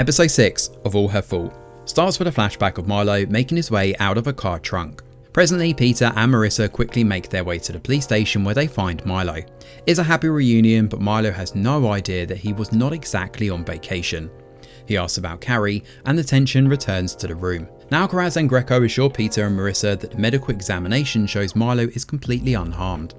Episode 6 of All Her Fault starts with a flashback of Milo making his way out of a car trunk. Presently, Peter and Marissa quickly make their way to the police station where they find Milo. It's a happy reunion, but Milo has no idea that he was not exactly on vacation. He asks about Carrie, and the tension returns to the room. Now Alcaraz and Greco assure Peter and Marissa that the medical examination shows Milo is completely unharmed.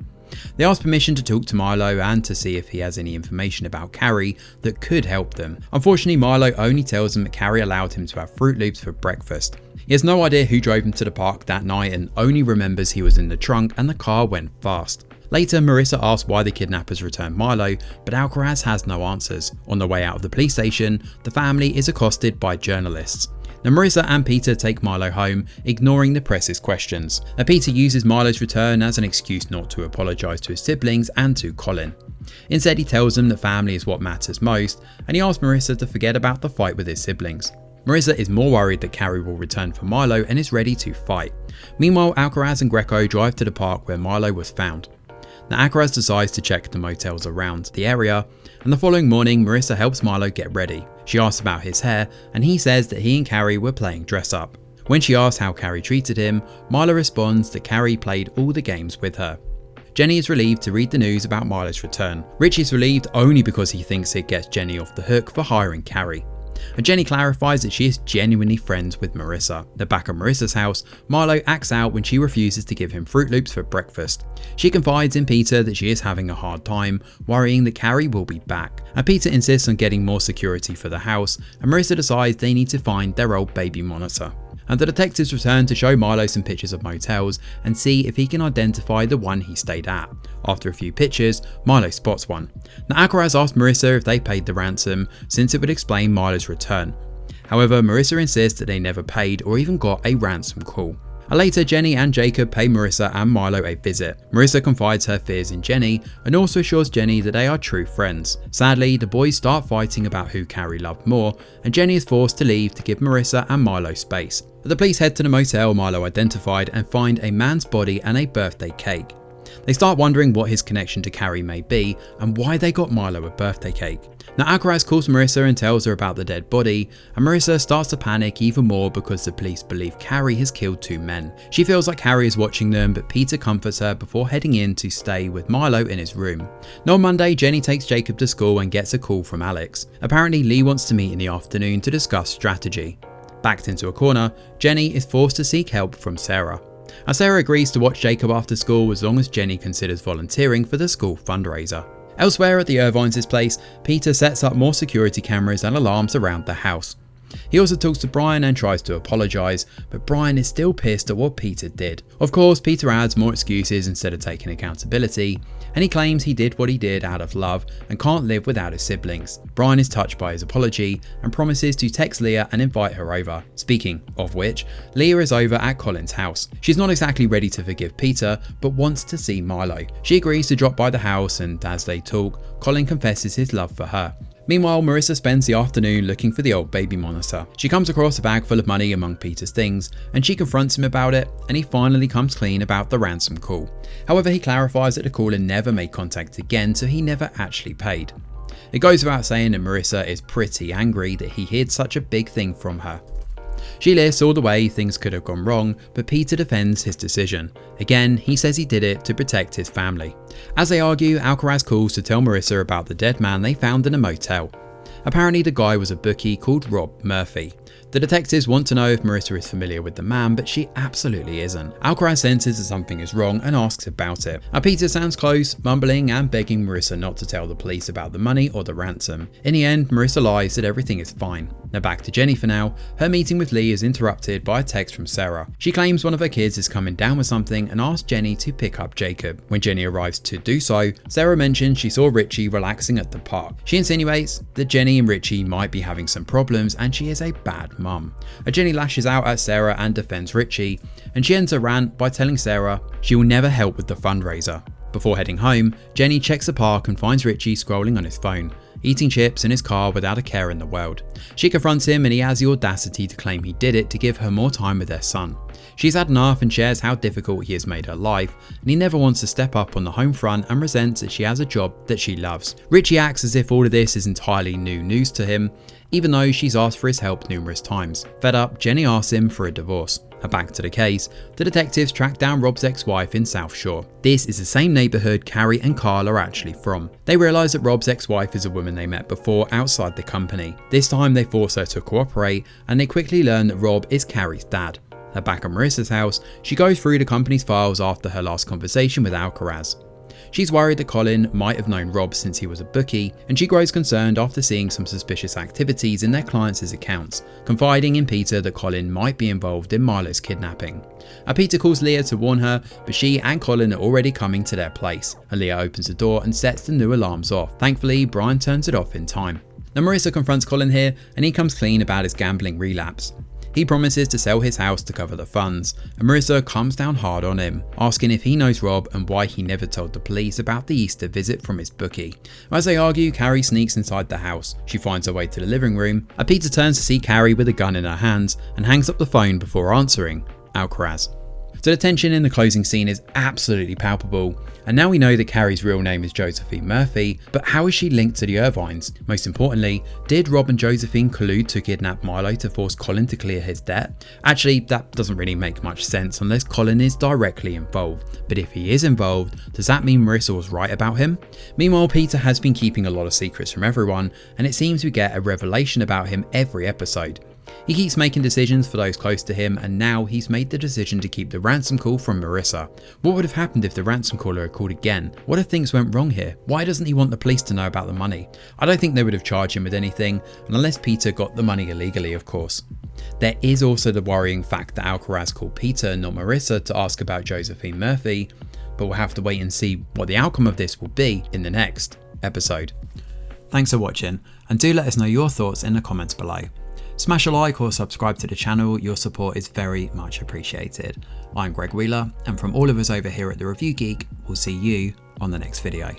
They ask permission to talk to Milo and to see if he has any information about Carrie that could help them. Unfortunately, Milo only tells them that Carrie allowed him to have Fruit Loops for breakfast. He has no idea who drove him to the park that night and only remembers he was in the trunk and the car went fast. Later, Marissa asks why the kidnappers returned Milo, but Alcaraz has no answers. On the way out of the police station, the family is accosted by journalists. Now Marissa and Peter take Milo home, ignoring the press's questions. Now Peter uses Milo's return as an excuse not to apologise to his siblings and to Colin. Instead, he tells them that family is what matters most, and he asks Marissa to forget about the fight with his siblings. Marissa is more worried that Carrie will return for Milo and is ready to fight. Meanwhile, Alcaraz and Greco drive to the park where Milo was found. Now Alcaraz decides to check the motels around the area, and the following morning Marissa helps Milo get ready. She asks about his hair, and he says that he and Carrie were playing dress up. When she asks how Carrie treated him, Milo responds that Carrie played all the games with her. Jenny is relieved to read the news about Milo's return. Rich is relieved only because he thinks it gets Jenny off the hook for hiring Carrie. And Jenny clarifies that she is genuinely friends with Marissa. Now back at Marissa's house, Milo acts out when she refuses to give him Fruit Loops for breakfast. She confides in Peter that she is having a hard time, worrying that Carrie will be back. And Peter insists on getting more security for the house, and Marissa decides they need to find their old baby monitor. And the detectives return to show Milo some pictures of motels and see if he can identify the one he stayed at. After a few pictures, Milo spots one. Now Alcaraz asks Marissa if they paid the ransom, since it would explain Milo's return. However, Marissa insists that they never paid or even got a ransom call. Later, Jenny and Jacob pay Marissa and Milo a visit. Marissa confides her fears in Jenny and also assures Jenny that they are true friends. Sadly, the boys start fighting about who Carrie loved more, and Jenny is forced to leave to give Marissa and Milo space. The police head to the motel Milo identified and find a man's body and a birthday cake. They start wondering what his connection to Carrie may be and why they got Milo a birthday cake. Now Alcaraz calls Marissa and tells her about the dead body, and Marissa starts to panic even more because the police believe Carrie has killed two men. She feels like Carrie is watching them, but Peter comforts her before heading in to stay with Milo in his room. Now on Monday, Jenny takes Jacob to school and gets a call from Alex. Apparently Lee wants to meet in the afternoon to discuss strategy. Backed into a corner, Jenny is forced to seek help from Sarah. Sarah agrees to watch Jacob after school as long as Jenny considers volunteering for the school fundraiser. Elsewhere at the Irvines' place, Peter sets up more security cameras and alarms around the house. He also talks to Brian and tries to apologise, but Brian is still pissed at what Peter did. Of course, Peter adds more excuses instead of taking accountability, and he claims he did what he did out of love and can't live without his siblings. Brian is touched by his apology and promises to text Leah and invite her over. Speaking of which, Leah is over at Colin's house. She's not exactly ready to forgive Peter, but wants to see Milo. She agrees to drop by the house, and as they talk, Colin confesses his love for her. Meanwhile, Marissa spends the afternoon looking for the old baby monitor. She comes across a bag full of money among Peter's things, and she confronts him about it, and he finally comes clean about the ransom call. However, he clarifies that the caller never made contact again, so he never actually paid. It goes without saying that Marissa is pretty angry that he hid such a big thing from her. She lists all the way things could have gone wrong, but Peter defends his decision. Again, he says he did it to protect his family. As they argue, Alcaraz calls to tell Marissa about the dead man they found in a motel. Apparently the guy was a bookie called Rob Murphy. The detectives want to know if Marissa is familiar with the man, but she absolutely isn't. Alcaraz senses that something is wrong and asks about it. Peter sounds close, mumbling and begging Marissa not to tell the police about the money or the ransom. In the end, Marissa lies that everything is fine. Now back to Jenny for now. Her meeting with Lee is interrupted by a text from Sarah. She claims one of her kids is coming down with something and asks Jenny to pick up Jacob. When Jenny arrives to do so, Sarah mentions she saw Richie relaxing at the park. She insinuates that Jenny and Richie might be having some problems and she is a bad mum. Jenny lashes out at Sarah and defends Richie, and she ends her rant by telling Sarah she will never help with the fundraiser. Before heading home, Jenny checks the park and finds Richie scrolling on his phone. eating chips in his car without a care in the world. She confronts him and he has the audacity to claim he did it to give her more time with their son. She's had enough and shares how difficult he has made her life, and he never wants to step up on the home front and resents that she has a job that she loves. Richie acts as if all of this is entirely new news to him, even though she's asked for his help numerous times. Fed up, Jenny asks him for a divorce. Back to the case, the detectives track down Rob's ex-wife in South Shore. This is the same neighbourhood Carrie and Carl are actually from. They realise that Rob's ex-wife is a woman they met before outside the company. This time they force her to cooperate, and they quickly learn that Rob is Carrie's dad. Back at Marissa's house, she goes through the company's files after her last conversation with Alcaraz. She's worried that Colin might have known Rob since he was a bookie, and she grows concerned after seeing some suspicious activities in their clients' accounts, confiding in Peter that Colin might be involved in Milo's kidnapping. Peter calls Leah to warn her, but she and Colin are already coming to their place, and Leah opens the door and sets the new alarms off. Thankfully, Brian turns it off in time. Now Marissa confronts Colin here, and he comes clean about his gambling relapse. He promises to sell his house to cover the funds, and Marissa comes down hard on him, asking if he knows Rob and why he never told the police about the Easter visit from his bookie. As they argue, Carrie sneaks inside the house. She finds her way to the living room, and Peter turns to see Carrie with a gun in her hands and hangs up the phone before answering Alcaraz. So the tension in the closing scene is absolutely palpable, and now we know that Carrie's real name is Josephine Murphy, but how is she linked to the Irvines? Most importantly, did Rob and Josephine collude to kidnap Milo to force Colin to clear his debt? Actually, that doesn't really make much sense unless Colin is directly involved, but if he is involved, does that mean Marissa was right about him? Meanwhile, Peter has been keeping a lot of secrets from everyone, and it seems we get a revelation about him every episode. He keeps making decisions for those close to him, and now he's made the decision to keep the ransom call from Marissa. What would have happened if the ransom caller had called again? What if things went wrong here? Why doesn't he want the police to know about the money? I don't think they would have charged him with anything, and unless Peter got the money illegally, of course. There is also the worrying fact that Alcaraz called Peter, not Marissa, to ask about Josephine Murphy, but we'll have to wait and see what the outcome of this will be in the next episode. Thanks for watching, and do let us know your thoughts in the comments below. Smash a like or subscribe to the channel, your support is very much appreciated. I'm Greg Wheeler, and from all of us over here at The Review Geek, we'll see you on the next video.